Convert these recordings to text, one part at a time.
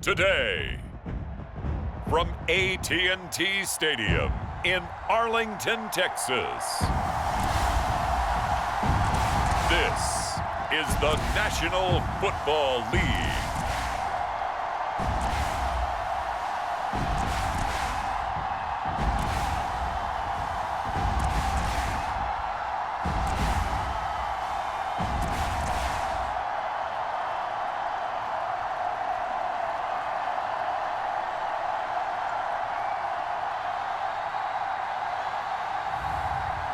Today, from AT&T Stadium in Arlington, Texas, this is the National Football League.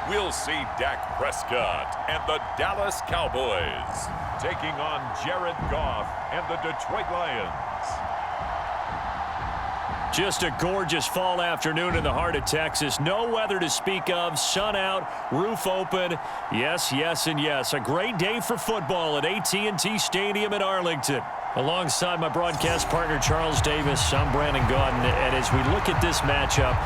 We'll see Dak Prescott and the Dallas Cowboys taking on Jared Goff and the Detroit Lions. Just a gorgeous fall afternoon in the heart of Texas. No weather to speak of. Sun out, roof open. Yes, yes, and yes. A great day for football at AT&T Stadium in Arlington. Alongside my broadcast partner, Charles Davis, I'm Brandon Gaudin. And as we look at this matchup,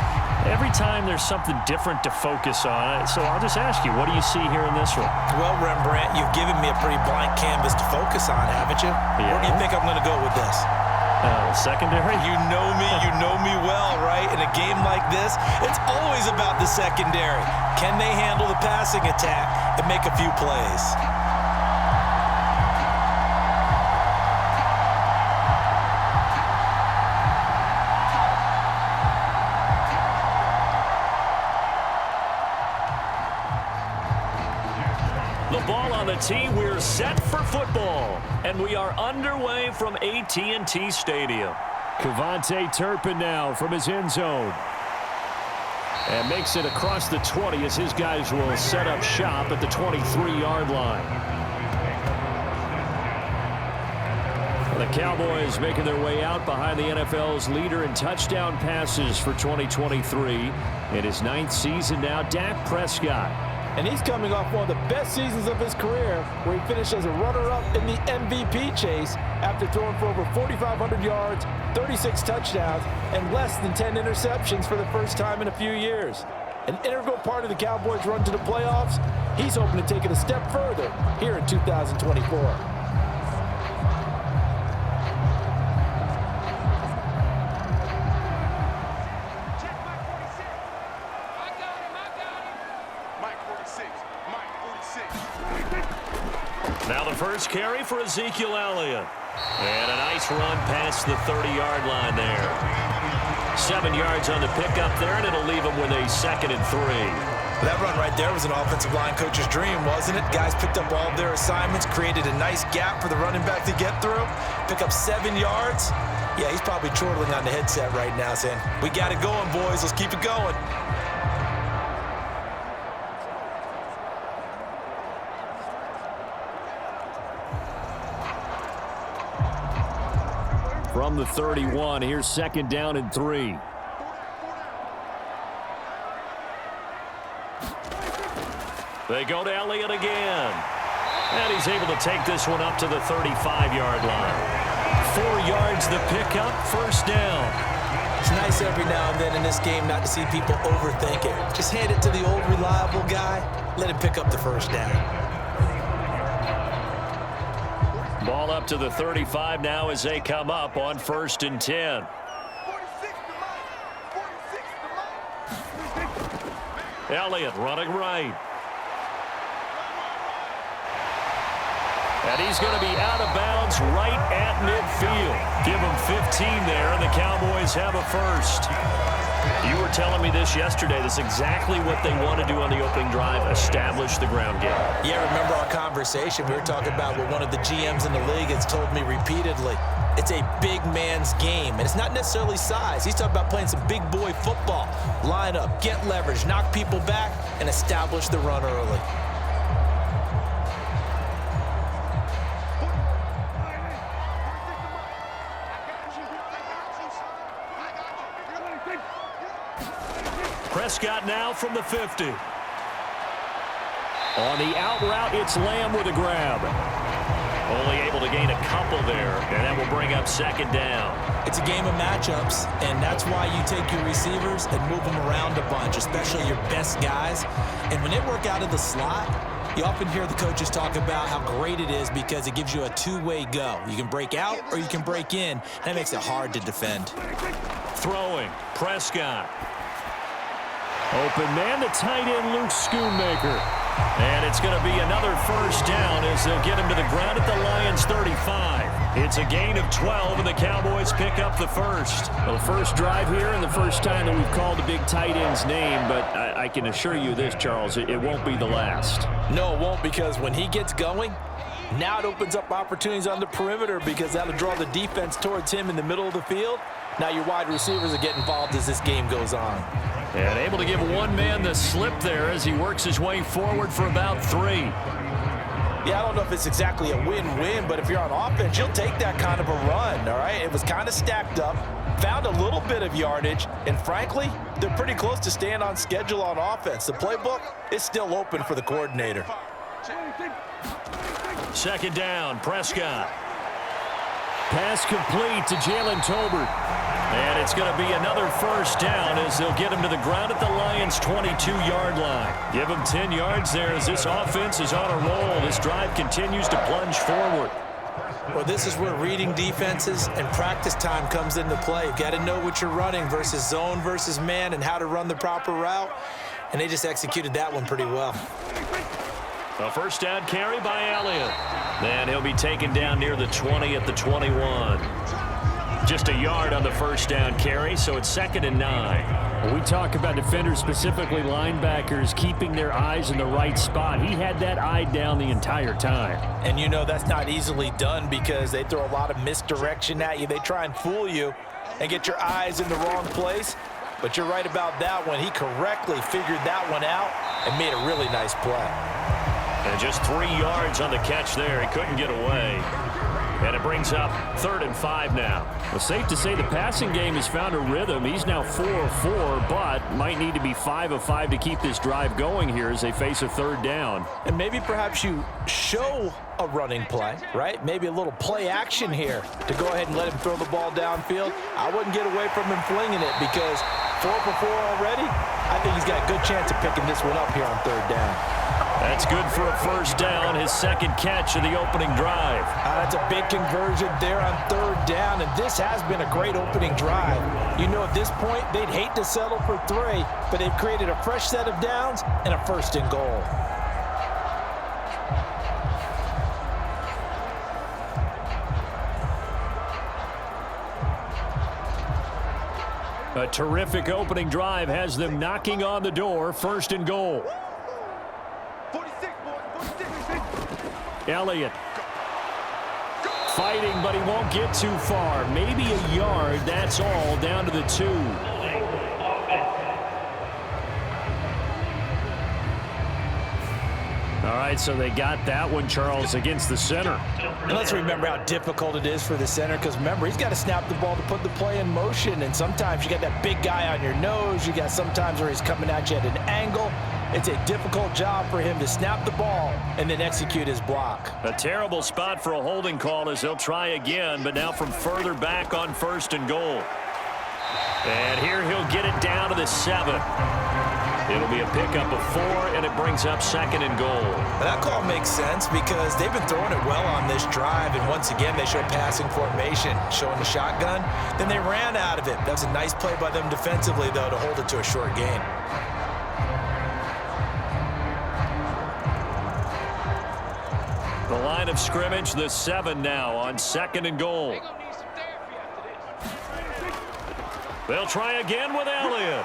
every time there's something different to focus on. So I'll just ask you, what do you see here in this one? Well, Rembrandt, you've given me a pretty blank canvas to focus on, haven't you? Yeah. Where do you think I'm going to go with this? Secondary? You know me well, right? In a game like this, it's always about the secondary. Can they handle the passing attack and make a few plays? The ball on the tee, we're set for football. And we are underway from AT&T Stadium. Cavante Turpin now from his end zone. And makes it across the 20 as his guys will set up shop at the 23-yard line. The Cowboys making their way out behind the NFL's leader in touchdown passes for 2023. In his 9th season now, Dak Prescott. And he's coming off one of the best seasons of his career, where he finished as a runner-up in the MVP chase after throwing for over 4,500 yards, 36 touchdowns, and less than 10 interceptions for the first time in a few years. An integral part of the Cowboys' run to the playoffs, he's hoping to take it a step further here in 2024. Now the first carry for Ezekiel Elliott. And a nice run past the 30-yard line there. 7 yards on the pickup there, and it'll leave him with a 2nd and 3. That run right there was an offensive line coach's dream, wasn't it? Guys picked up all of their assignments, created a nice gap for the running back to get through, pick up 7 yards. Yeah, he's probably chortling on the headset right now saying, we got it going, boys. Let's keep it going. From the 31, here's 2nd down and 3. They go to Elliott again. And he's able to take this one up to the 35-yard line. 4 yards the pickup, 1st down. It's nice every now and then in this game not to see people overthink it. Just hand it to the old reliable guy. Let him pick up the 1st down. Ball up to the 35 now as they come up on 1st and 10. Elliott running right. And he's going to be out of bounds right at midfield. Give him 15 there, and the Cowboys have a 1st. You were telling me this yesterday. That's exactly what they want to do on the opening drive, establish the ground game. Yeah, remember our conversation? We were talking about what one of the GMs in the league has told me repeatedly. It's a big man's game, and it's not necessarily size. He's talking about playing some big boy football. Line up, get leverage, knock people back, and establish the run early. Prescott now from the 50. On the out route, it's Lamb with a grab. Only able to gain a couple there, and that will bring up 2nd down. It's a game of matchups, and that's why you take your receivers and move them around a bunch, especially your best guys. And when they work out of the slot, You often hear the coaches talk about how great it is because it gives you a two-way go. You can break out or you can break in. That makes it hard to defend. Throwing, Prescott. Open man, the tight end, Luke Schoonmaker. And it's going to be another first down as they'll get him to the ground at the Lions' 35. It's a gain of 12, and the Cowboys pick up the first. Well, the first drive here and the first time that we've called the big tight end's name, but I can assure you this, Charles, it won't be the last. No, it won't, because when he gets going, now it opens up opportunities on the perimeter because that'll draw the defense towards him in the middle of the field. Now your wide receivers are getting involved as this game goes on. And able to give one man the slip there as he works his way forward for about 3. Yeah, I don't know if it's exactly a win-win, but if you're on offense, you'll take that kind of a run, all right? It was kind of stacked up, found a little bit of yardage, and frankly, they're pretty close to staying on schedule on offense. The playbook is still open for the coordinator. Second down, Prescott. Pass complete to Jalen Tolbert. And it's going to be another first down as they'll get him to the ground at the Lions' 22-yard line. Give him 10 yards there as this offense is on a roll. This drive continues to plunge forward. Well, this is where reading defenses and practice time comes into play. You've got to know what you're running versus zone versus man and how to run the proper route. And they just executed that one pretty well. A first down carry by Elliott. Then he'll be taken down near the 20 at the 21. Just a yard on the first down carry, so it's 2nd and 9. When we talk about defenders, specifically linebackers, keeping their eyes in the right spot. He had that eye down the entire time. And you know that's not easily done because they throw a lot of misdirection at you. They try and fool you and get your eyes in the wrong place. But you're right about that one. He correctly figured that one out and made a really nice play. And just 3 yards on the catch there. He couldn't get away. And it brings up 3rd and 5 now. Well, safe to say the passing game has found a rhythm. He's now 4 of 4, but might need to be 5 of 5 to keep this drive going here as they face a 3rd down. And maybe perhaps you show a running play, right? Maybe a little play action here to go ahead and let him throw the ball downfield. I wouldn't get away from him flinging it because 4 for 4 already. I think he's got a good chance of picking this one up here on 3rd down. That's good for a first down, his 2nd catch of the opening drive. That's a big conversion there on 3rd down, and this has been a great opening drive. You know, at this point, they'd hate to settle for 3, but they've created a fresh set of downs and a 1st and goal. A terrific opening drive has them knocking on the door, 1st and goal. Elliott fighting, but he won't get too far. Maybe a yard, that's all, down to the 2. All right, so they got that one, Charles, against the center. And let's remember how difficult it is for the center because, remember, he's got to snap the ball to put the play in motion, and sometimes you got that big guy on your nose. You got sometimes where he's coming at you at an angle. It's a difficult job for him to snap the ball and then execute his block. A terrible spot for a holding call as they'll try again, but now from further back on 1st and goal. And here he'll get it down to the 7. It'll be a pickup of 4, and it brings up 2nd and goal. Now that call makes sense because they've been throwing it well on this drive, and once again they show passing formation, showing the shotgun. Then they ran out of it. That was a nice play by them defensively, though, to hold it to a short gain. The line of scrimmage, the 7 now on 2nd and goal. They'll try again with Elliott.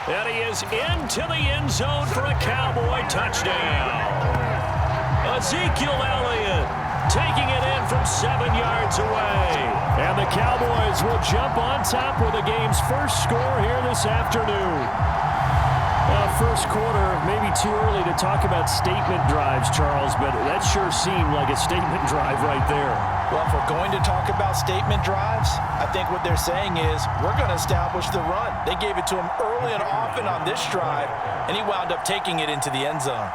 And he is into the end zone for a Cowboy touchdown. Ezekiel Elliott taking it in from 7 yards away. And the Cowboys will jump on top with the game's first score here this afternoon. First quarter, maybe too early to talk about statement drives, Charles, but that sure seemed like a statement drive right there. Well, if we're going to talk about statement drives, I think what they're saying is we're going to establish the run. They gave it to him early and often on this drive, and he wound up taking it into the end zone.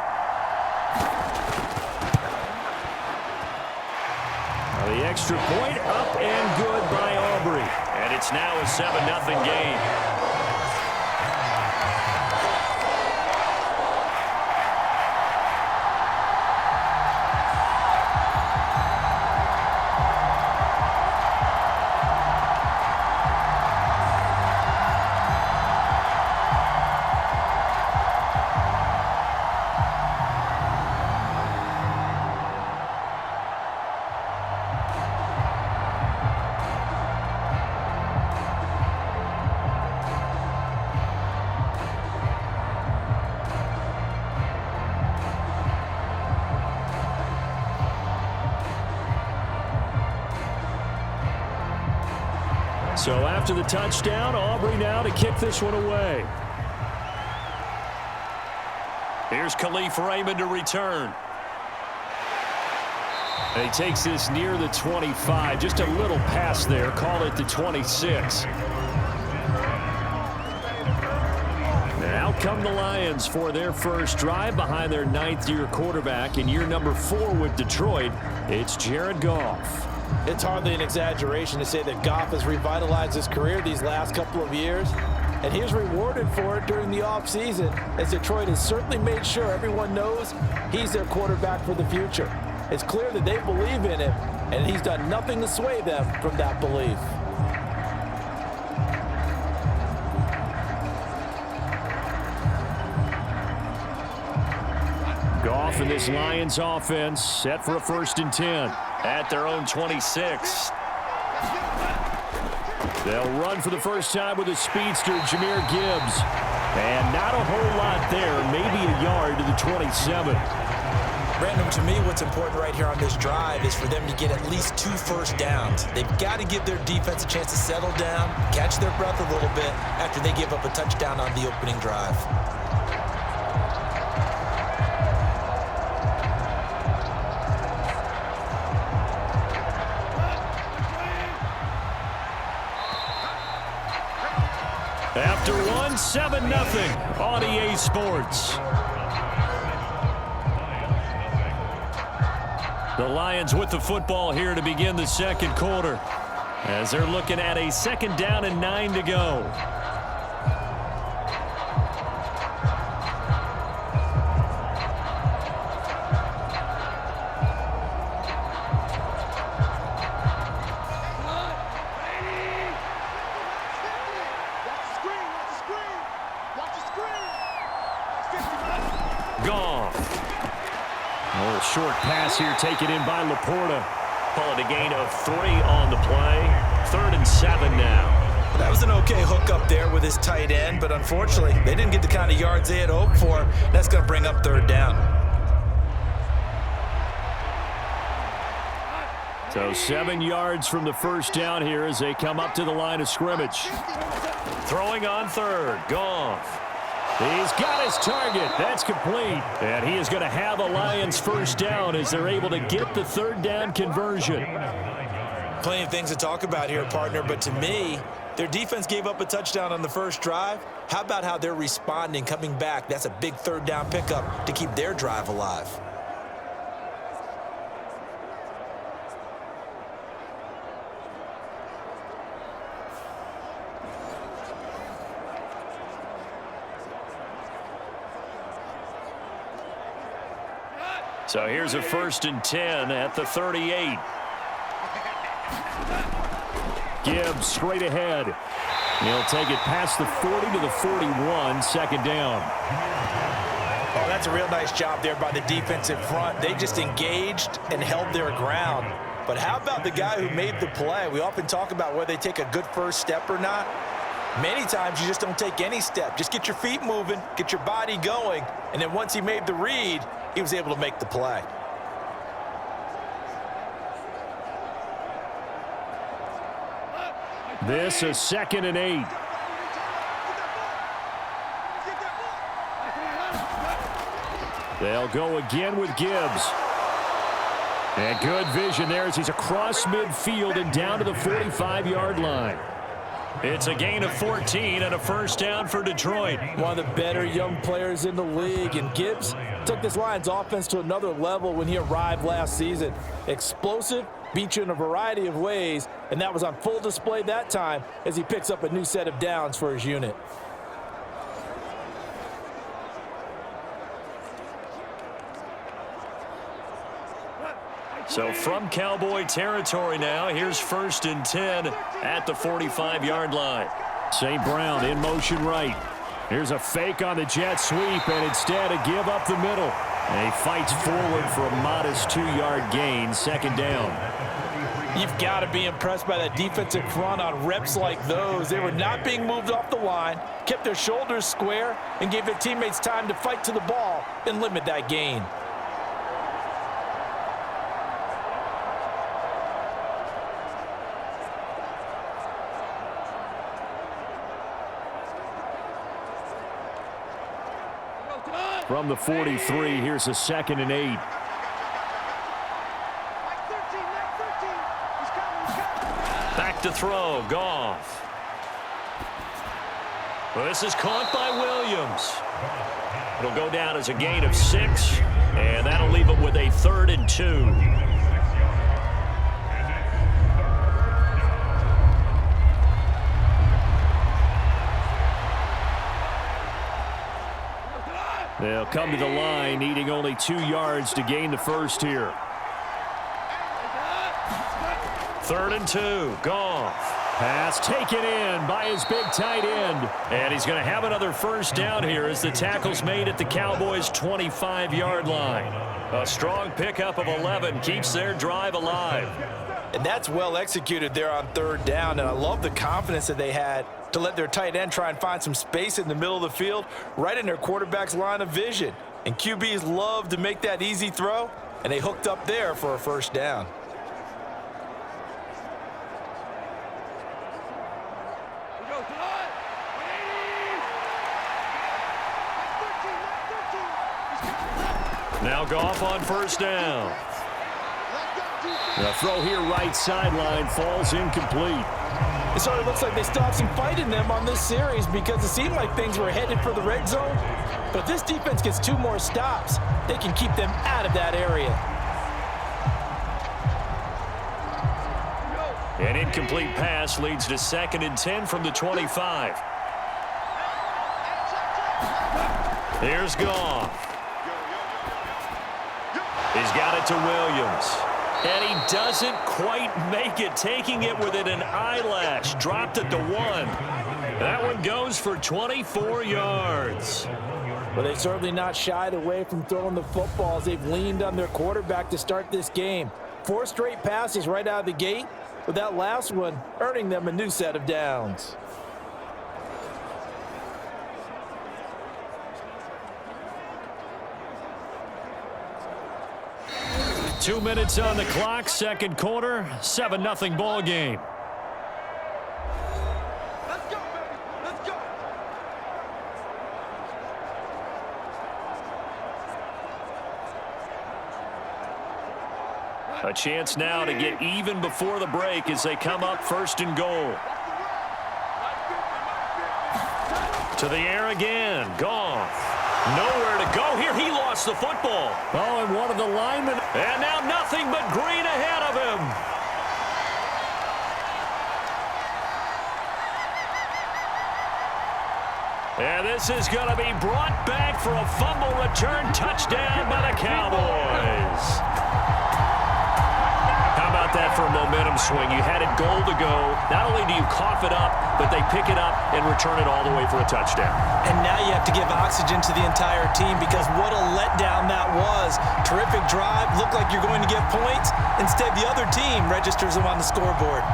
The extra point up and good by Aubrey. And it's now a 7-0 game. So after the touchdown, Aubrey now to kick this one away. Here's Khalif Raymond to return. And he takes this near the 25. Just a little pass there. Call it the 26. Now come the Lions for their first drive behind their ninth-year quarterback in year number 4 with Detroit. It's Jared Goff. It's hardly an exaggeration to say that Goff has revitalized his career these last couple of years, and he's rewarded for it during the offseason, as Detroit has certainly made sure everyone knows he's their quarterback for the future. It's clear that they believe in him, and he's done nothing to sway them from that belief. Goff and this Lions offense set for a 1st and 10 at their own 26. They'll run for the first time with a speedster, Jahmyr Gibbs. And not a whole lot there, maybe a yard to the 27. Brandon, to me, what's important right here on this drive is for them to get at least 2 first downs. They've got to give their defense a chance to settle down, catch their breath a little bit after they give up a touchdown on the opening drive. After one, 7-0 on EA Sports. The Lions with the football here to begin the second quarter, as they're looking at a 2nd down and 9 to go. Goff. A little short pass here taken in by Laporta. Call it a gain of 3 on the play. 3rd and 7 now. That was an okay hook up there with his tight end, but unfortunately, they didn't get the kind of yards they had hoped for. That's going to bring up 3rd down. So 7 yards from the first down here as they come up to the line of scrimmage. Throwing on 3rd, Goff. He's got his target. That's complete. And he is going to have a Lions first down as they're able to get the 3rd down conversion. Plenty of things to talk about here, partner, but to me, their defense gave up a touchdown on the first drive. How about how they're responding, coming back? That's a big 3rd down pickup to keep their drive alive. So here's a 1st and 10 at the 38. Gibbs straight ahead. He'll take it past the 40 to the 41, 2nd down. Oh, that's a real nice job there by the defensive front. They just engaged and held their ground. But how about the guy who made the play? We often talk about whether they take a good first step or not. Many times you just don't take any step. Just get your feet moving, get your body going, and then once he made the read, he was able to make the play. This is 2nd and 8. They'll go again with Gibbs. And good vision there as he's across midfield and down to the 45-yard line. It's a gain of 14 and a first down for Detroit. One of the better young players in the league, and Gibbs took this Lions offense to another level when he arrived last season. Explosive, beat you in a variety of ways, and that was on full display that time as he picks up a new set of downs for his unit. So from Cowboy territory now, here's 1st and 10 at the 45-yard line. St. Brown in motion right. Here's a fake on the jet sweep, and instead a give up the middle. And he fights forward for a modest 2-yard gain, 2nd down. You've got to be impressed by that defensive front on reps like those. They were not being moved off the line, kept their shoulders square, and gave their teammates time to fight to the ball and limit that gain. From the 43, here's a 2nd and 8. Back to throw, Goff. Well, this is caught by Williams. It'll go down as a gain of 6, and that'll leave it with a 3rd and 2. They'll come to the line, needing only 2 yards to gain the first here. 3rd and 2, Goff. Pass taken in by his big tight end. And he's going to have another first down here as the tackle's made at the Cowboys' 25-yard line. A strong pickup of 11 keeps their drive alive. And that's well executed there on 3rd down, and I love the confidence that they had to let their tight end try and find some space in the middle of the field, right in their quarterback's line of vision. And QBs love to make that easy throw, and they hooked up there for a first down. Now Goff on first down. The throw here right sideline falls incomplete. It sort of looks like they still have some fight in them on this series because it seemed like things were headed for the red zone. But this defense gets 2 more stops. They can keep them out of that area. An incomplete pass leads to 2nd and 10 from the 25. Here's Goff. He's got it to Williams. And he doesn't quite make it, taking it within an eyelash. Dropped it to 1. That one goes for 24 yards. But they've certainly not shied away from throwing the football as they've leaned on their quarterback to start this game. 4 straight passes right out of the gate, with that last one earning them a new set of downs. Two minutes on the clock, second quarter, 7-0 ball game. Let's go, baby. Let's go. A chance now to get even before the break as they come up 1st and goal. To the air again, Goff. Nowhere to go here. He lost the football. Oh, and one of the linemen. And now nothing but green ahead of him. And this is going to be brought back for a fumble return touchdown by the Cowboys. How about that for a momentum swing? You had it goal to go. Not only do you cough it up, but they pick it up and return it all the way for a touchdown. And now you have to give oxygen to the entire team because what a letdown that was. Terrific drive. Looked like you're going to get points. Instead, the other team registers them on the scoreboard.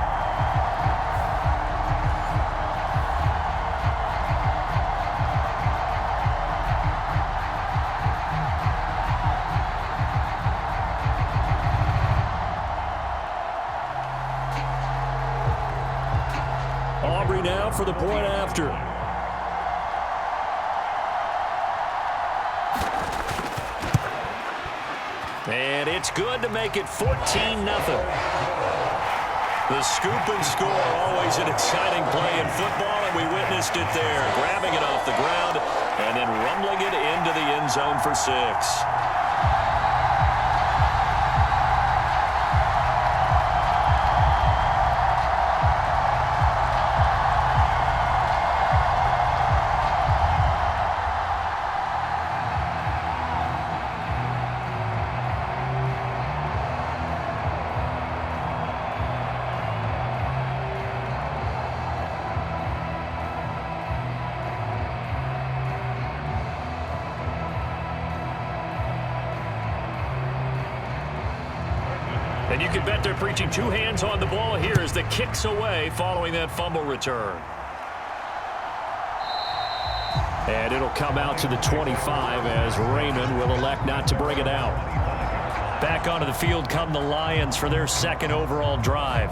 Now for the point after. And it's good to make it 14-0. The scoop and score, always an exciting play in football, and we witnessed it there, grabbing it off the ground and then rumbling it into the end zone for 6. And you can bet they're preaching 2 hands on the ball here as the kick's away following that fumble return. And it'll come out to the 25 as Raymond will elect not to bring it out. Back onto the field come the Lions for their 2nd overall drive.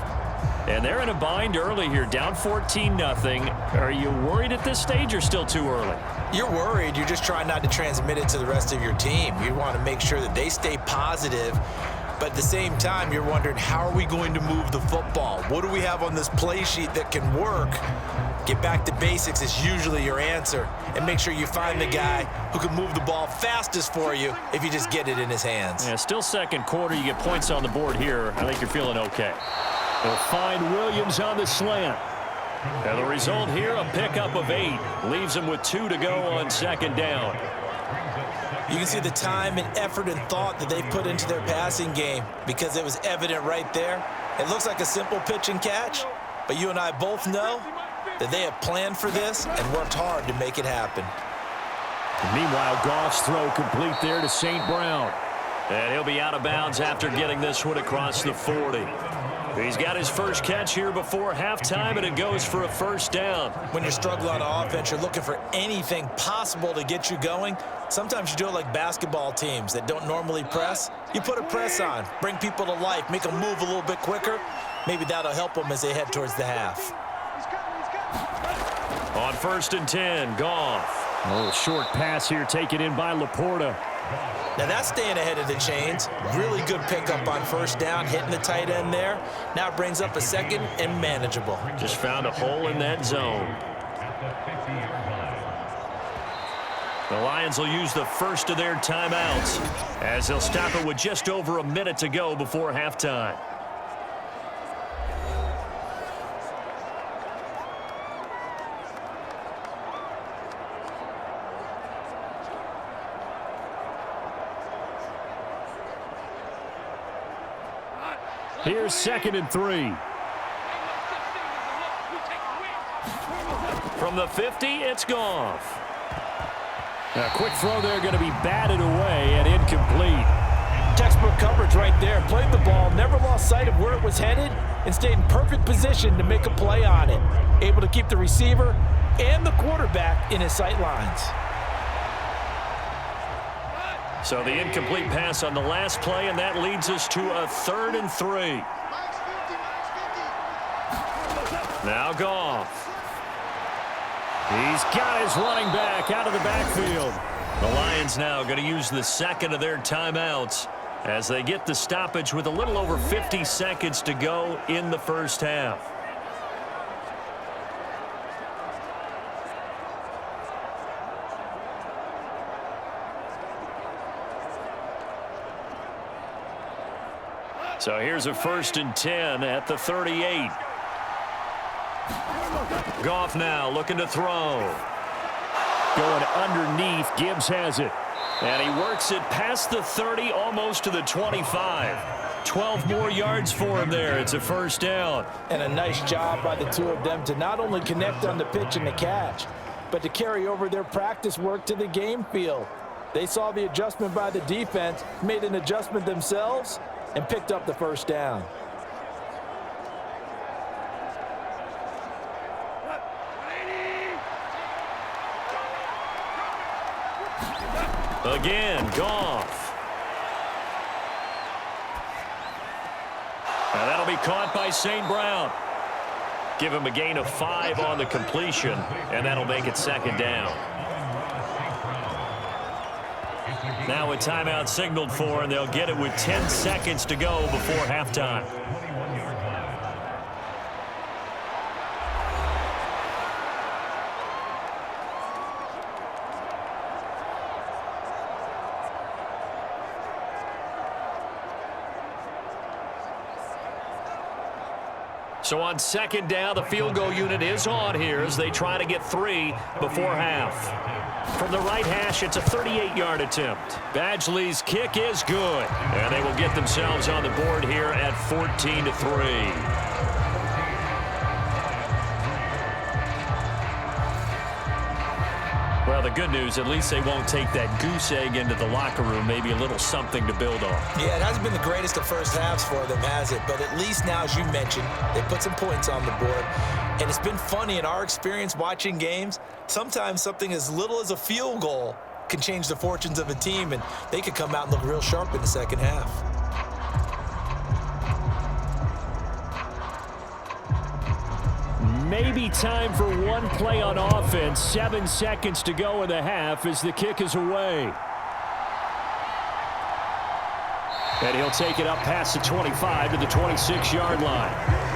And they're in a bind early here, down 14-0. Are you worried at this stage or still too early? You're worried. You're just trying not to transmit it to the rest of your team. You want to make sure that they stay positive. But at the same time, you're wondering, how are we going to move the football? What do we have on this play sheet that can work? Get back to basics is usually your answer. And make sure you find the guy who can move the ball fastest for you if you just get it in his hands. Yeah, still second quarter. You get points on the board here. I think you're feeling okay. They'll find Williams on the slant. And the result here, a pickup of 8. Leaves them with 2 to go on second down. You can see the time and effort and thought that they've put into their passing game because it was evident right there. It looks like a simple pitch and catch, but you and I both know that they have planned for this and worked hard to make it happen. Meanwhile, Goff's throw complete there to St. Brown. And he'll be out of bounds after getting this one across the 40. He's got his first catch here before halftime, and it goes for a first down. When you're struggling on offense, you're looking for anything possible to get you going. Sometimes you do it like basketball teams that don't normally press. You put a press on, bring people to life, make them move a little bit quicker. Maybe that'll help them as they head towards the half. On 1st and 10, Goff. A little short pass here taken in by Laporta. Now that's staying ahead of the chains. Really good pickup on first down, hitting the tight end there. Now it brings up a second and manageable. Just found a hole in that zone. The Lions will use the first of their timeouts as they'll stop it with just over a minute to go before halftime. Here's 2nd and 3. From the 50, it's Goff. A quick throw there going to be batted away and incomplete. Textbook coverage right there. Played the ball, never lost sight of where it was headed, and stayed in perfect position to make a play on it. Able to keep the receiver and the quarterback in his sight lines. So the incomplete pass on the last play, and that leads us to a 3rd and 3. Now Goff. He's got his running back out of the backfield. The Lions now going to use the second of their timeouts as they get the stoppage with a little over 50 seconds to go in the first half. So here's a 1st and 10 at the 38. Goff now looking to throw. Going underneath, Gibbs has it. And he works it past the 30, almost to the 25. 12 more yards for him there. It's a first down. And a nice job by the two of them to not only connect on the pitch and the catch, but to carry over their practice work to the game field. They saw the adjustment by the defense, made an adjustment themselves, and picked up the first down. Again, Goff. Now that'll be caught by St. Brown. Give him a gain of 5 on the completion, and that'll make it second down. Now a timeout signaled for, and they'll get it with 10 seconds to go before halftime. So on second down, the field goal unit is on here as they try to get 3 before half. From the right hash, it's a 38-yard attempt. Badgley's kick is good, and they will get themselves on the board here at 14-3. Well, the good news, at least they won't take that goose egg into the locker room, maybe a little something to build on. Yeah, it hasn't been the greatest of first halves for them, has it? But at least now, as you mentioned, they put some points on the board. And it's been funny in our experience watching games. Sometimes something as little as a field goal can change the fortunes of a team, and they could come out and look real sharp in the second half. Maybe time for one play on offense. 7 seconds to go in the half as the kick is away. And he'll take it up past the 25 to the 26-yard line.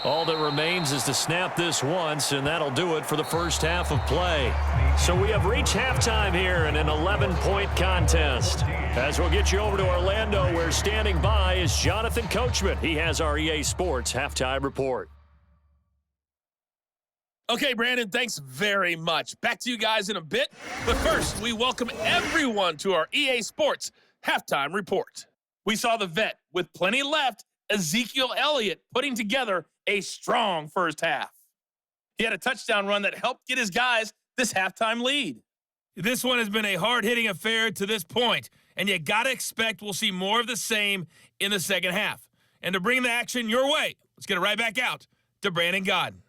All that remains is to snap this once, and that'll do it for the first half of play. So we have reached halftime here in an 11-point contest. As we'll get you over to Orlando, where standing by is Jonathan Coachman. He has our EA Sports halftime report. Okay, Brandon, thanks very much. Back to you guys in a bit. But first, we welcome everyone to our EA Sports halftime report. We saw the vet with plenty left, Ezekiel Elliott, putting together a strong first half. He had a touchdown run that helped get his guys this halftime lead. This one has been a hard-hitting affair to this point, and you got to expect we'll see more of the same in the second half. And to bring the action your way, let's get it right back out to Brandon Godden.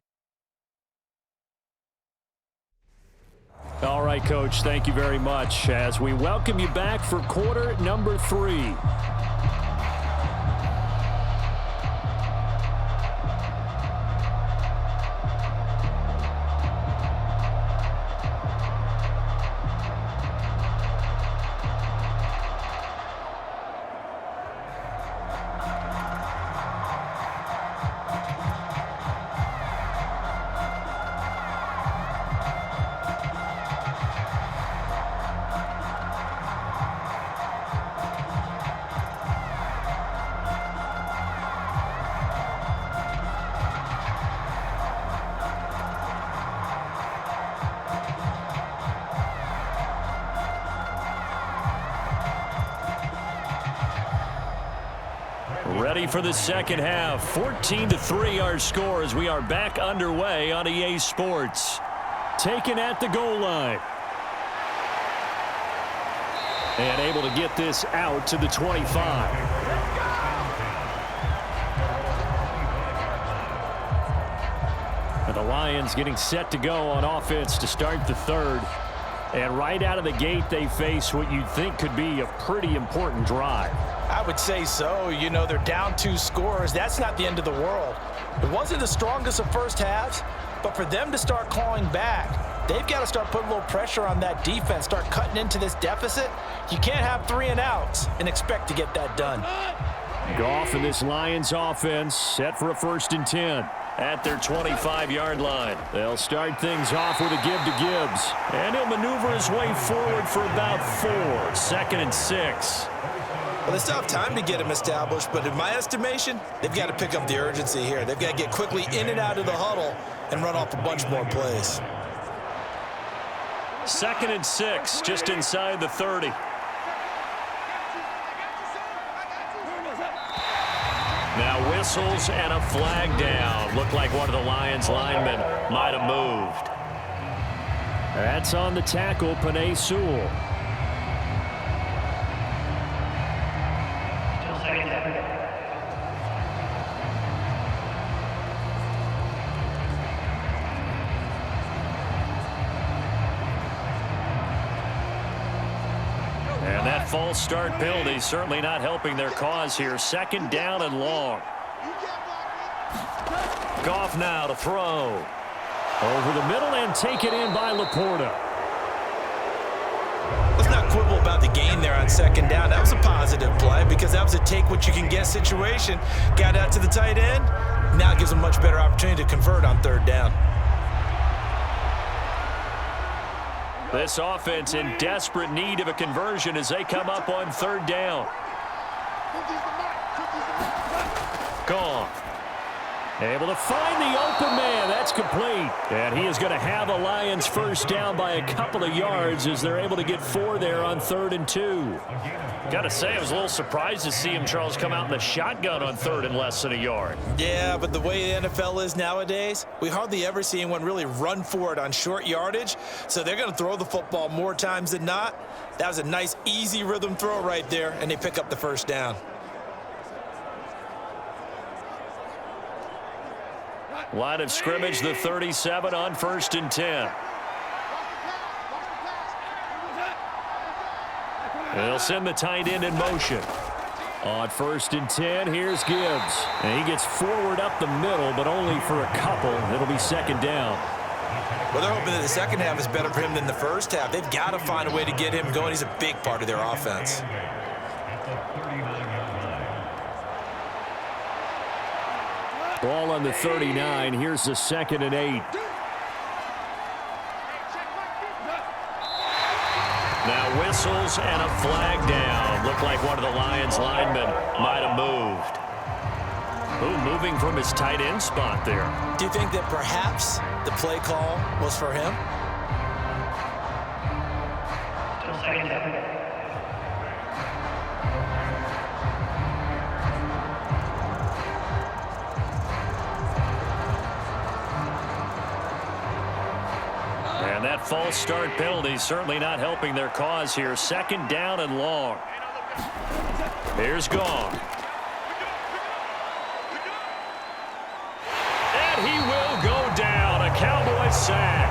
All right, Coach, thank you very much as we welcome you back for quarter number 3. Ready for the second half. 14-3 our score as we are back underway on EA Sports. Taken at the goal line. And able to get this out to the 25. And the Lions getting set to go on offense to start the third. And right out of the gate, they face what you'd think could be a pretty important drive. I would say so. You know, they're down 2 scores. That's not the end of the world. It wasn't the strongest of first halves, but for them to start clawing back, they've got to start putting a little pressure on that defense, start cutting into this deficit. You can't have 3 and outs and expect to get that done. Goff and this Lions offense set for a 1st and 10 at their 25-yard line. They'll start things off with a give to Gibbs, and he'll maneuver his way forward for about 4. 2nd and 6. Well, they still have time to get him established, but in my estimation, they've got to pick up the urgency here. They've got to get quickly in and out of the huddle and run off a bunch more plays. 2nd and 6, just inside the 30. Now whistles and a flag down. Looked like one of the Lions linemen might have moved. That's on the tackle, Penei Sewell. And that false start penalty certainly not helping their cause here. 2nd down and long. Goff now to throw. Over the middle and taken in by Laporta. Let's not quibble about the gain there on 2nd down. That was a positive play because that was a take-what-you-can-get situation. Got out to the tight end. Now it gives them much better opportunity to convert on 3rd down. This offense in desperate need of a conversion as they come up on 3rd down. Goff. Able to find the open man. That's complete. And he is going to have a Lions first down by a couple of yards as they're able to get 4 there on 3rd and 2. Got to say, I was a little surprised to see him, Charles, come out in the shotgun on 3rd and less than a yard. Yeah, but the way the NFL is nowadays, we hardly ever see anyone really run for it on short yardage. So they're going to throw the football more times than not. That was a nice, easy rhythm throw right there, and they pick up the first down. Line of scrimmage, the 37 on 1st and 10. They'll send the tight end in motion. On 1st and 10, here's Gibbs. And he gets forward up the middle, but only for a couple. It'll be 2nd down. Well, they're hoping that the second half is better for him than the first half. They've got to find a way to get him going. He's a big part of their offense. Ball on the 39. Here's the 2nd and 8. Now whistles and a flag down. Looked like one of the Lions linemen might have moved. Ooh, moving from his tight end spot there. Do you think that perhaps the play call was for him? And that false start penalty certainly not helping their cause here. 2nd down and long. Here's Goff. And he will go down. A Cowboys sack.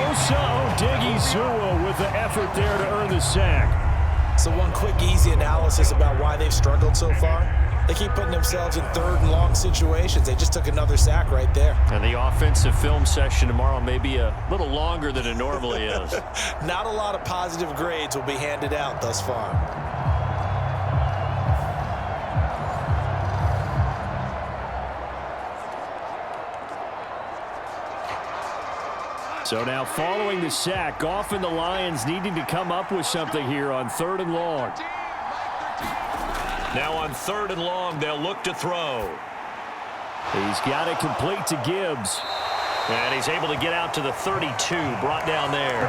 Osa Odighizuwa with the effort there to earn the sack. So one quick, easy analysis about why they've struggled so far. They keep putting themselves in 3rd and long situations. They just took another sack right there. And the offensive film session tomorrow may be a little longer than it normally is. Not a lot of positive grades will be handed out thus far. So now following the sack, Goff and the Lions needing to come up with something here on 3rd and long. Now on 3rd and long, they'll look to throw. He's got it complete to Gibbs. And he's able to get out to the 32, brought down there.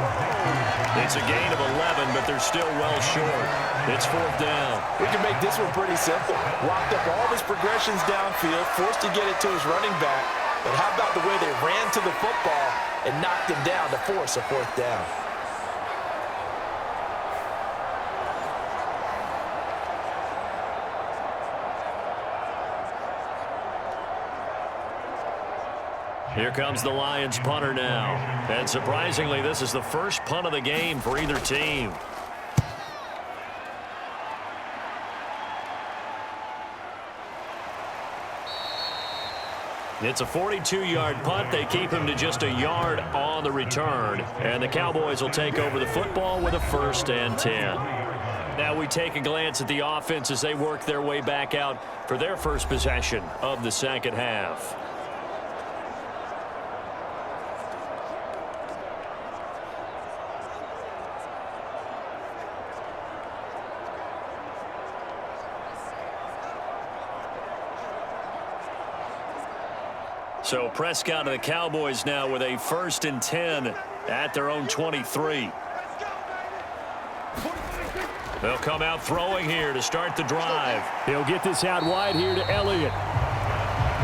It's a gain of 11, but they're still well short. It's 4th down. We can make this one pretty simple. Locked up all of his progressions downfield, forced to get it to his running back. But how about the way they ran to the football and knocked him down to force a 4th down? Here comes the Lions punter now. And surprisingly, this is the first punt of the game for either team. It's a 42-yard punt. They keep him to just a yard on the return. And the Cowboys will take over the football with a 1st and 10. Now we take a glance at the offense as they work their way back out for their first possession of the 2nd half. So Prescott and the Cowboys now with a 1st and 10 at their own 23. They'll come out throwing here to start the drive. He'll get this out wide here to Elliott.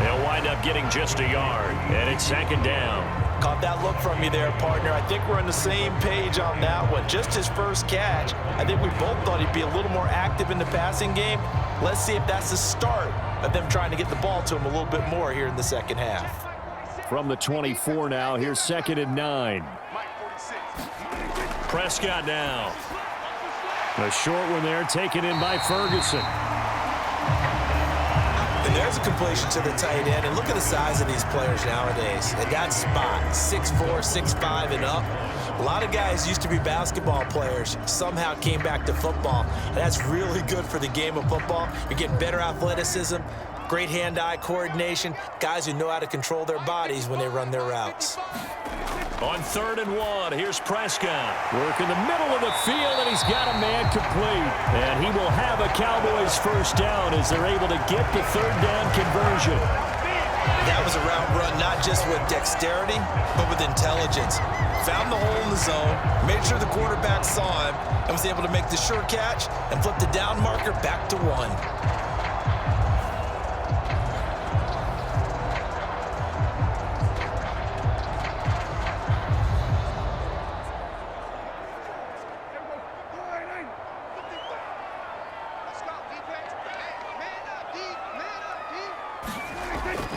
They'll wind up getting just a yard, and it's 2nd down. Caught that look from you there, partner. I think we're on the same page on that one. Just his first catch. I think we both thought he'd be a little more active in the passing game. Let's see if that's the start of them trying to get the ball to him a little bit more here in the 2nd half. From the 24 now, here's 2nd and 9. Prescott now. A short one there, taken in by Ferguson. And there's a completion to the tight end. And look at the size of these players nowadays. At that spot, 6'4", 6'5", and up. A lot of guys used to be basketball players, somehow came back to football. And that's really good for the game of football. You're getting better athleticism, great hand-eye coordination, guys who know how to control their bodies when they run their routes. On 3rd and 1, here's Prescott. Work in the middle of the field, and he's got a man complete. And he will have a Cowboys first down as they're able to get the 3rd down conversion. That was a route run not just with dexterity, but with intelligence. Found the hole in the zone, made sure the quarterback saw him, and was able to make the sure catch and flip the down marker back to 1.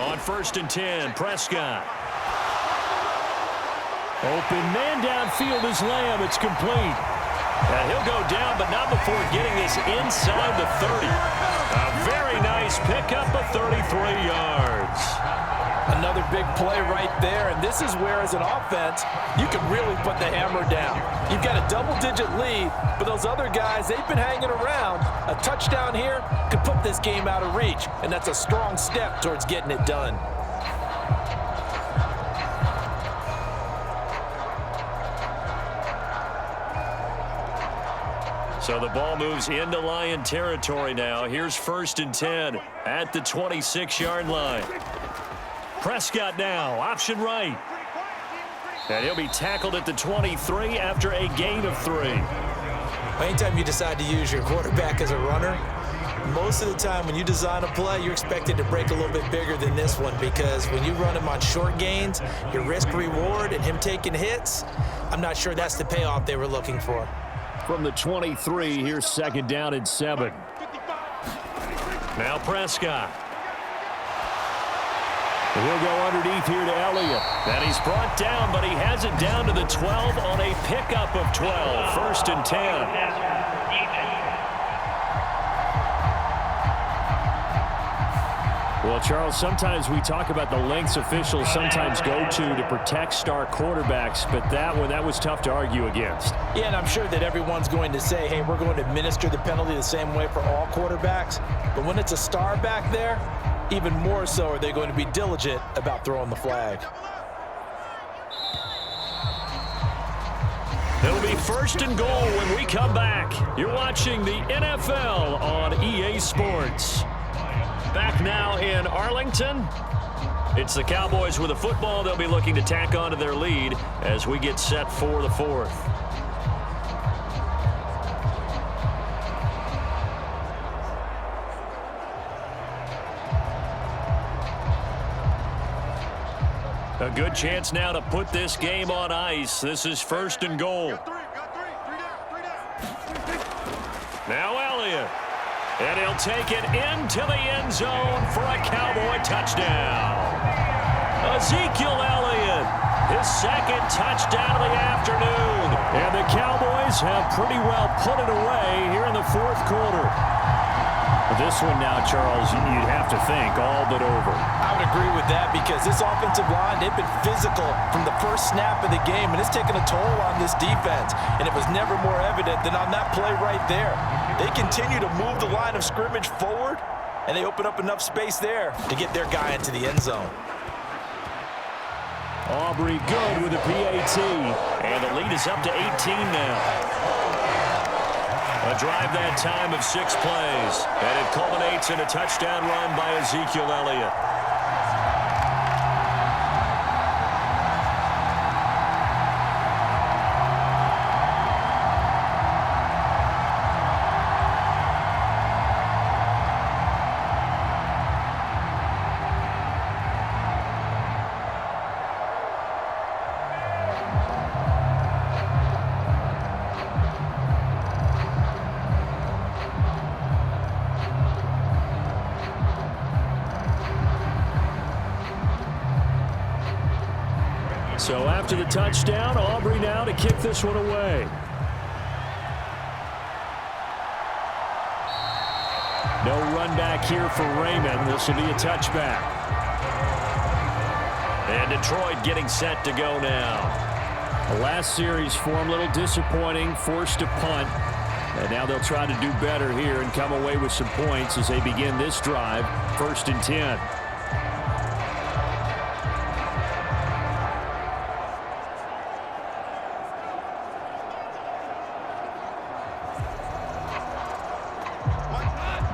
On 1st and 10, Prescott. Open man downfield is Lamb. It's complete. And he'll go down, but not before getting this inside the 30. A very nice pickup of 33 yards. Another big play right there, and this is where, as an offense, you can really put the hammer down. You've got a double-digit lead, but those other guys, they've been hanging around. A touchdown here could put this game out of reach, and that's a strong step towards getting it done. So the ball moves into Lion territory now. Here's 1st and 10 at the 26-yard line. Prescott now, option right. And he'll be tackled at the 23 after a gain of 3. Anytime you decide to use your quarterback as a runner, most of the time when you design a play, you're expected to break a little bit bigger than this one, because when you run him on short gains, your risk-reward and him taking hits, I'm not sure that's the payoff they were looking for. From the 23, here's 2nd down and 7. Now Prescott. He'll go underneath here to Elliott. And he's brought down, but he has it down to the 12 on a pickup of 12. 1st and 10. Well, Charles, sometimes we talk about the lengths officials sometimes go to protect star quarterbacks, but that one, that was tough to argue against. Yeah, and I'm sure that everyone's going to say, hey, we're going to administer the penalty the same way for all quarterbacks. But when it's a star back there, even more so are they going to be diligent about throwing the flag. It'll be 1st and goal when we come back. You're watching the NFL on EA Sports. Back now in Arlington. It's the Cowboys with a football. They'll be looking to tack on to their lead as we get set for the 4th. A good chance now to put this game on ice. This is 1st and goal. Now Elliott. And he'll take it into the end zone for a Cowboy touchdown. Ezekiel Elliott, his 2nd touchdown of the afternoon. And the Cowboys have pretty well put it away here in the 4th quarter. This one now, Charles, you'd have to think all but over. I would agree with that, because this offensive line, they've been physical from the first snap of the game, and it's taken a toll on this defense. And it was never more evident than on that play right there. They continue to move the line of scrimmage forward, and they open up enough space there to get their guy into the end zone. Aubrey good with a PAT, and the lead is up to 18 now. A drive that time of 6 plays, and it culminates in a touchdown run by Ezekiel Elliott. So after the touchdown, Aubrey now to kick this one away. No run back here for Raymond. This will be a touchback. And Detroit getting set to go now. The last series for him, a little disappointing, forced to punt. And now they'll try to do better here and come away with some points as they begin this drive, 1st and 10.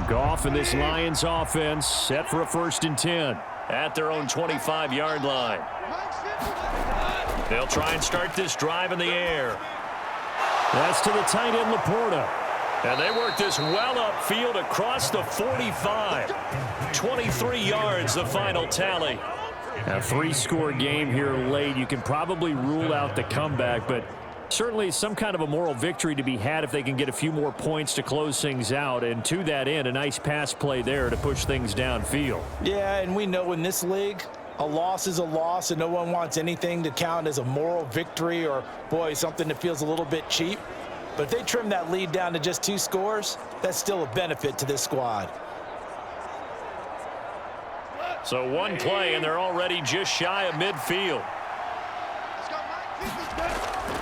Goff and this Lions offense set for a 1st and 10. at their own 25-yard line. They'll try and start this drive in the air. That's to the tight end, Laporta. And they work this well upfield across the 45. 23 yards, the final tally. A 3-score game here late. You can probably rule out the comeback, but certainly some kind of a moral victory to be had if they can get a few more points to close things out. And to that end, a nice pass play there to push things downfield. Yeah, and we know in this league, a loss is a loss, and no one wants anything to count as a moral victory or, boy, something that feels a little bit cheap. But if they trim that lead down to just 2 scores, that's still a benefit to this squad. So one play, and they're already just shy of midfield.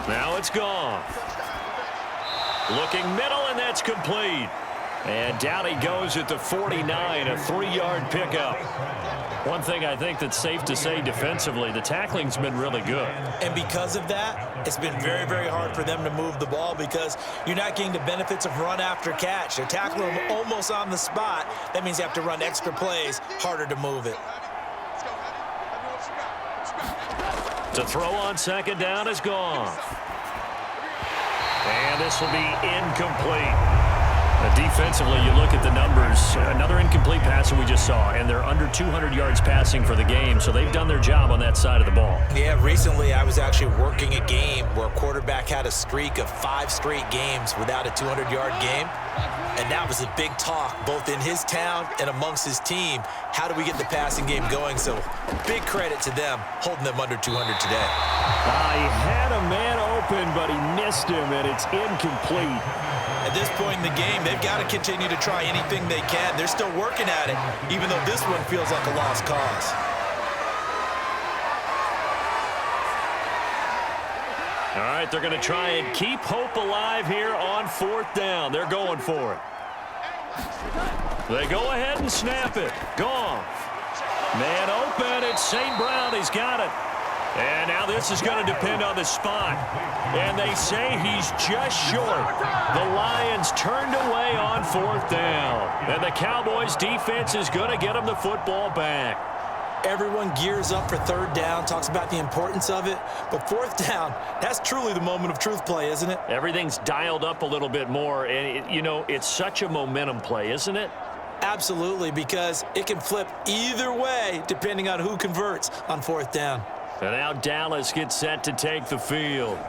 Now it's Goff. Looking middle, and that's complete. And down he goes at the 49, a 3-yard pickup. One thing I think that's safe to say defensively, the tackling's been really good. And because of that, it's been very, very hard for them to move the ball because you're not getting the benefits of run after catch. They're tackling them almost on the spot. That means you have to run extra plays, harder to move it. To throw on second down is Goff. And this will be incomplete. Defensively, you look at the numbers. Another incomplete pass that we just saw, and they're under 200 yards passing for the game, so they've done their job on that side of the ball. Yeah, recently I was actually working a game where a quarterback had a streak of 5 straight games without a 200-yard game, and that was a big talk both in his town and amongst his team. How do we get the passing game going? So big credit to them holding them under 200 today. He had a man open, but he missed him, and it's incomplete. At this point in the game, they've got to continue to try anything they can. They're still working at it, even though this one feels like a lost cause. All right, they're going to try and keep hope alive here on 4th down. They're going for it. They go ahead and snap it. Goff. Man open. It's St. Brown. He's got it. And now this is going to depend on the spot. And they say he's just short. The Lions turned away on 4th down. And the Cowboys defense is going to get them the football back. Everyone gears up for 3rd down, talks about the importance of it. But 4th down, that's truly the moment of truth play, isn't it? Everything's dialed up a little bit more. And, it's such a momentum play, isn't it? Absolutely, because it can flip either way depending on who converts on 4th down. And now Dallas gets set to take the field.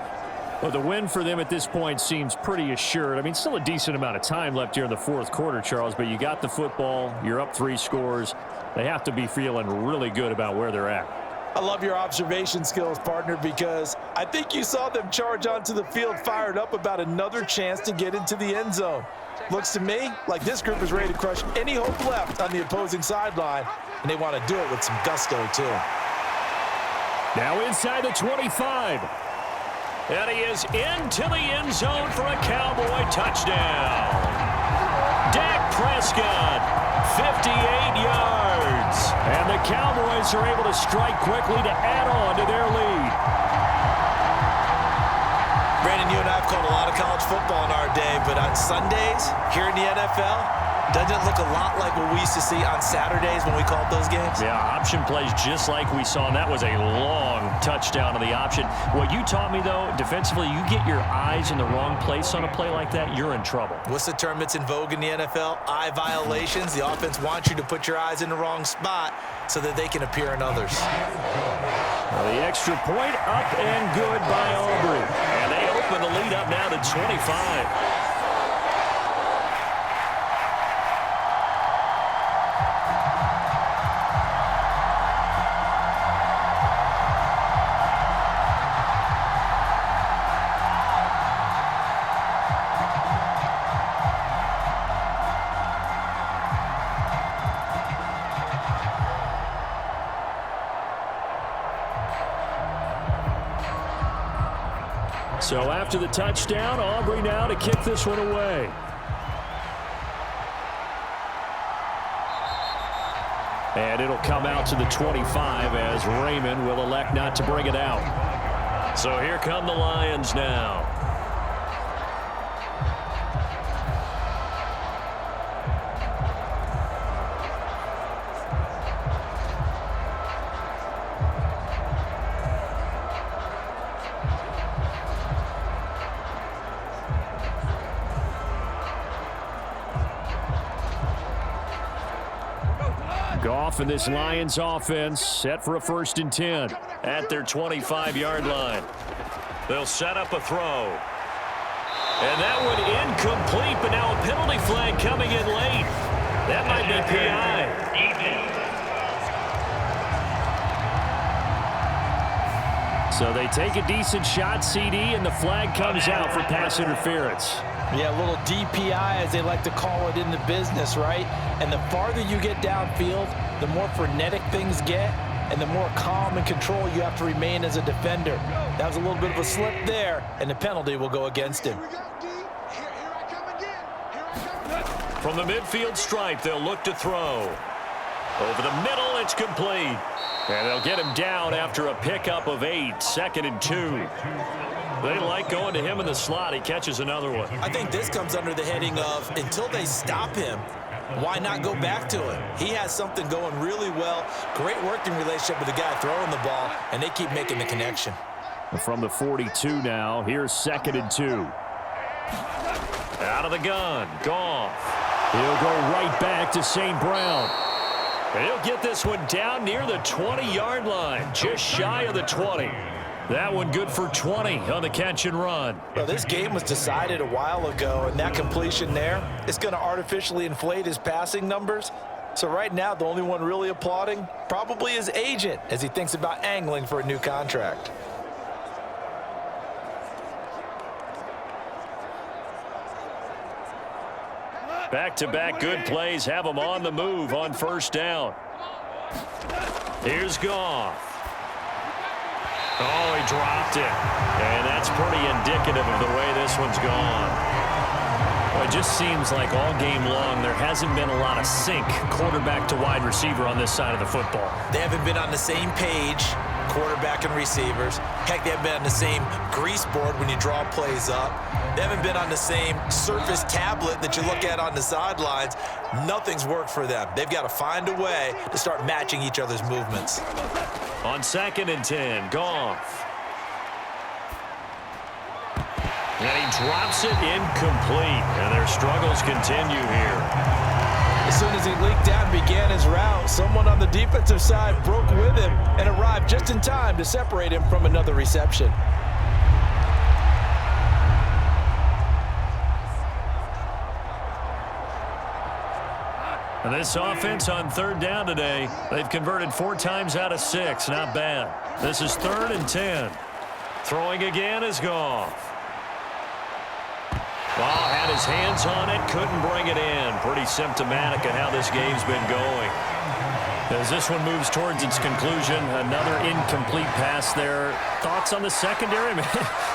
Well, the win for them at this point seems pretty assured. I mean, still a decent amount of time left here in the 4th quarter, Charles, but you got the football. You're up 3 scores. They have to be feeling really good about where they're at. I love your observation skills, partner, because I think you saw them charge onto the field fired up about another chance to get into the end zone. Looks to me like this group is ready to crush any hope left on the opposing sideline, and they want to do it with some gusto, too. Now inside the 25. And he is into the end zone for a Cowboy touchdown. Dak Prescott, 58 yards. And the Cowboys are able to strike quickly to add on to their lead. Brandon, you and I have called a lot of college football in our day, but on Sundays here in the NFL, doesn't it look a lot like what we used to see on Saturdays when we called those games? Yeah, option plays just like we saw, and that was a long touchdown on the option. What you taught me, though, defensively, you get your eyes in the wrong place on a play like that, you're in trouble. What's the term that's in vogue in the NFL? Eye violations. The offense wants you to put your eyes in the wrong spot so that they can appear in others. Well, the extra point up and good by Aubrey. And they open the lead up now to 25. So after the touchdown, Aubrey now to kick this one away. And it'll come out to the 25 as Raymond will elect not to bring it out. So here come the Lions now. Goff and this Lions offense set for a 1st and 10 at their 25-yard line. They'll set up a throw. And that one incomplete, but now a penalty flag coming in late. That might be PI. So they take a decent shot, CeeDee, and the flag comes out for pass interference. Yeah, a little DPI, as they like to call it in the business, right? And the farther you get downfield, the more frenetic things get, and the more calm and control you have to remain as a defender. That was a little bit of a slip there, and the penalty will go against him. From the midfield stripe, they'll look to throw. Over the middle, it's complete. And they'll get him down after a pickup of 8, 2nd and 2. They like going to him in the slot. He catches another one. I think this comes under the heading of, until they stop him, why not go back to him? He has something going really well. Great working relationship with the guy throwing the ball, and they keep making the connection. From the 42 now, here's 2nd and 2. Out of the gun, Goff. He'll go right back to St. Brown. And he'll get this one down near the 20-yard line, just shy of the 20. That one good for 20 on the catch and run. Well, this game was decided a while ago, and that completion there is going to artificially inflate his passing numbers. So right now, the only one really applauding probably his agent as he thinks about angling for a new contract. Back-to-back good plays have him on the move on 1st down. Here's Goff. Oh, he dropped it. And that's pretty indicative of the way this one's gone. Well, it just seems like all game long there hasn't been a lot of sync quarterback to wide receiver on this side of the football. They haven't been on the same page, quarterback and receivers. Heck, they haven't been on the same grease board when you draw plays up. They haven't been on the same Surface tablet that you look at on the sidelines. Nothing's worked for them. They've got to find a way to start matching each other's movements. On 2nd and 10, Goff. And he drops it incomplete. And their struggles continue here. As soon as he leaked out and began his route, someone on the defensive side broke with him and arrived just in time to separate him from another reception. And this offense on 3rd down today, they've converted 4 times out of 6. Not bad. This is 3rd and 10. Throwing again is Goff. Well, had his hands on it, couldn't bring it in. Pretty symptomatic of how this game's been going. As this one moves towards its conclusion, another incomplete pass there. Thoughts on the secondary?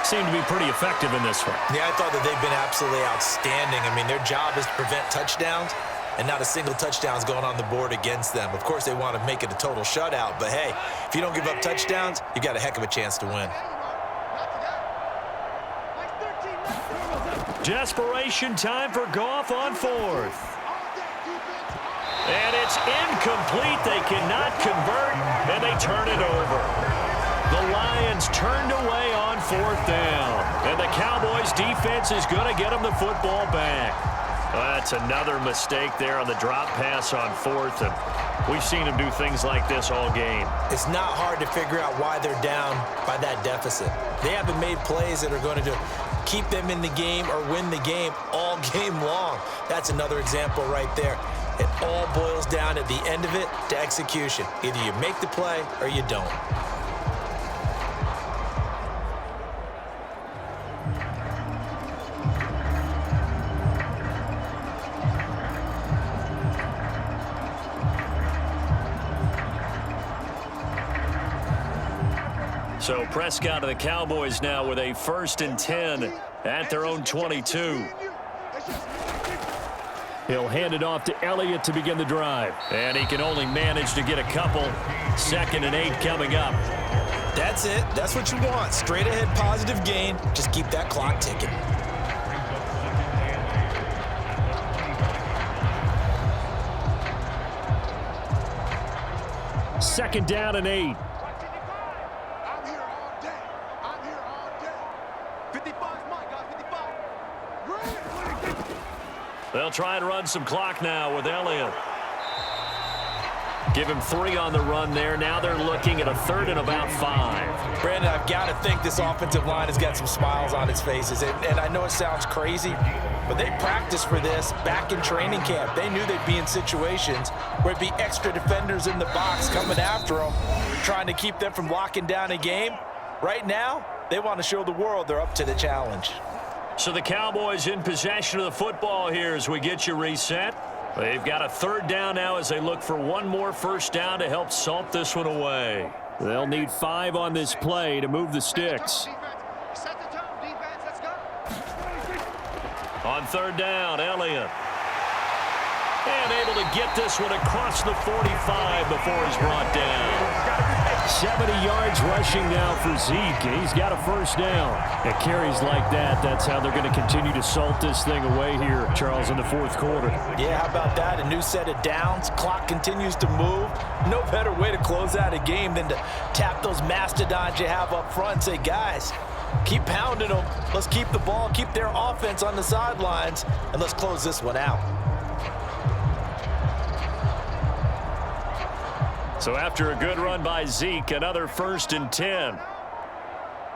Seem to be pretty effective in this one. Yeah, I thought that they've been absolutely outstanding. I mean, their job is to prevent touchdowns, and not a single touchdown is going on the board against them. Of course, they want to make it a total shutout, but hey, if you don't give up touchdowns, you got a heck of a chance to win. Desperation time for Goff on 4th. And it's incomplete. They cannot convert, and they turn it over. The Lions turned away on 4th down, and the Cowboys defense is going to get them the football back. That's another mistake there on the drop pass on 4th, and we've seen them do things like this all game. It's not hard to figure out why they're down by that deficit. They haven't made plays that are going to keep them in the game or win the game all game long. That's another example right there. It all boils down at the end of it to execution. Either you make the play or you don't. So Prescott of the Cowboys now with a 1st and 10 at their own 22. He'll hand it off to Elliott to begin the drive. And he can only manage to get a couple. 2nd and 8 coming up. That's it. That's what you want. Straight ahead positive gain. Just keep that clock ticking. Second down and 8. I'm here all day. I'm here all day. 55's Micah, 55. Great. They'll try and run some clock now with Elliott. Give him 3 on the run there. Now they're looking at a 3rd and about 5. Brandon, I've got to think this offensive line has got some smiles on its faces. And I know it sounds crazy, but they practiced for this back in training camp. They knew they'd be in situations where it'd be extra defenders in the box coming after them, trying to keep them from locking down a game. Right now, they want to show the world they're up to the challenge. So the Cowboys in possession of the football here as we get you reset. They've got a 3rd down now as they look for one more first down to help salt this one away. They'll need 5 on this play to move the sticks. On 3rd down, Elliott. And able to get this one across the 45 before he's brought down. 70 yards rushing now for Zeke, and he's got a first down. At carries like that, that's how they're going to continue to salt this thing away here, Charles, in the 4th quarter. Yeah, how about that? A new set of downs. Clock continues to move. No better way to close out a game than to tap those mastodons you have up front and say, guys, keep pounding them. Let's keep the ball, keep their offense on the sidelines, and let's close this one out. So after a good run by Zeke, another 1st and 10.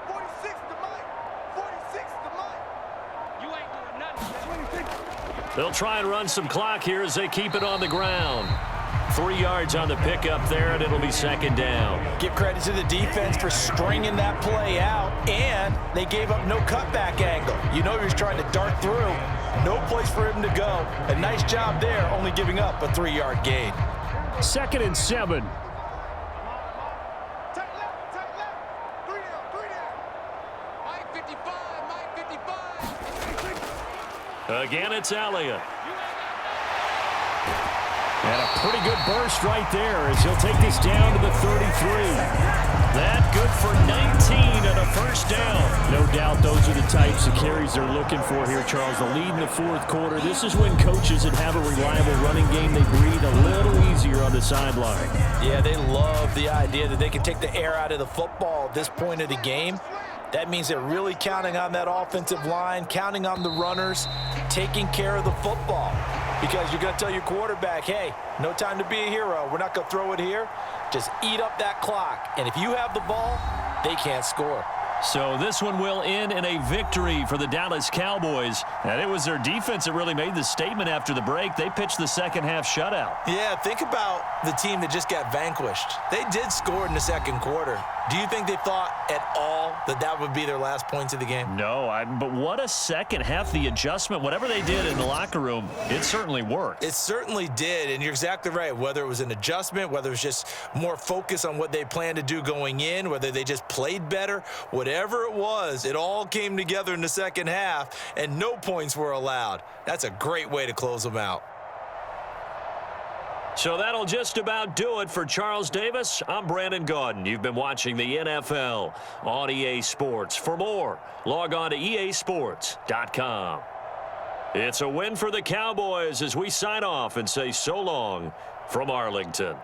46 to Mike. 46 to Mike. You ain't doing nothing. They'll try and run some clock here as they keep it on the ground. 3 yards on the pickup there, and it'll be 2nd down. Give credit to the defense for stringing that play out, and they gave up no cutback angle. You know he was trying to dart through. No place for him to go. A nice job there, only giving up a 3-yard gain. 2nd and 7. Take left. 3 down. Mike 55. Again, it's Elliott. And a pretty good burst right there as he'll take this down to the 33. That good for 19 and a first down. No doubt those are the types of carries they're looking for here, Charles. The lead in the 4th quarter. This is when coaches that have a reliable running game, they breathe a little easier on the sideline. Yeah, they love the idea that they can take the air out of the football at this point of the game. That means they're really counting on that offensive line, counting on the runners, taking care of the football. Because you're going to tell your quarterback, hey, no time to be a hero. We're not going to throw it here. Just eat up that clock. And if you have the ball, they can't score. So this one will end in a victory for the Dallas Cowboys. And it was their defense that really made the statement after the break. They pitched the second-half shutout. Yeah, think about the team that just got vanquished. They did score in the 2nd quarter. Do you think they thought at all that that would be their last points of the game? No, but what a second half. The adjustment, whatever they did in the locker room, it certainly worked. It certainly did, and you're exactly right. Whether it was an adjustment, whether it was just more focus on what they planned to do going in, whether they just played better, whatever it was, it all came together in the 2nd half, and no points were allowed. That's a great way to close them out. So that'll just about do it for Charles Davis. I'm Brandon Gaudin. You've been watching the NFL on EA Sports. For more, log on to easports.com. It's a win for the Cowboys as we sign off and say so long from Arlington.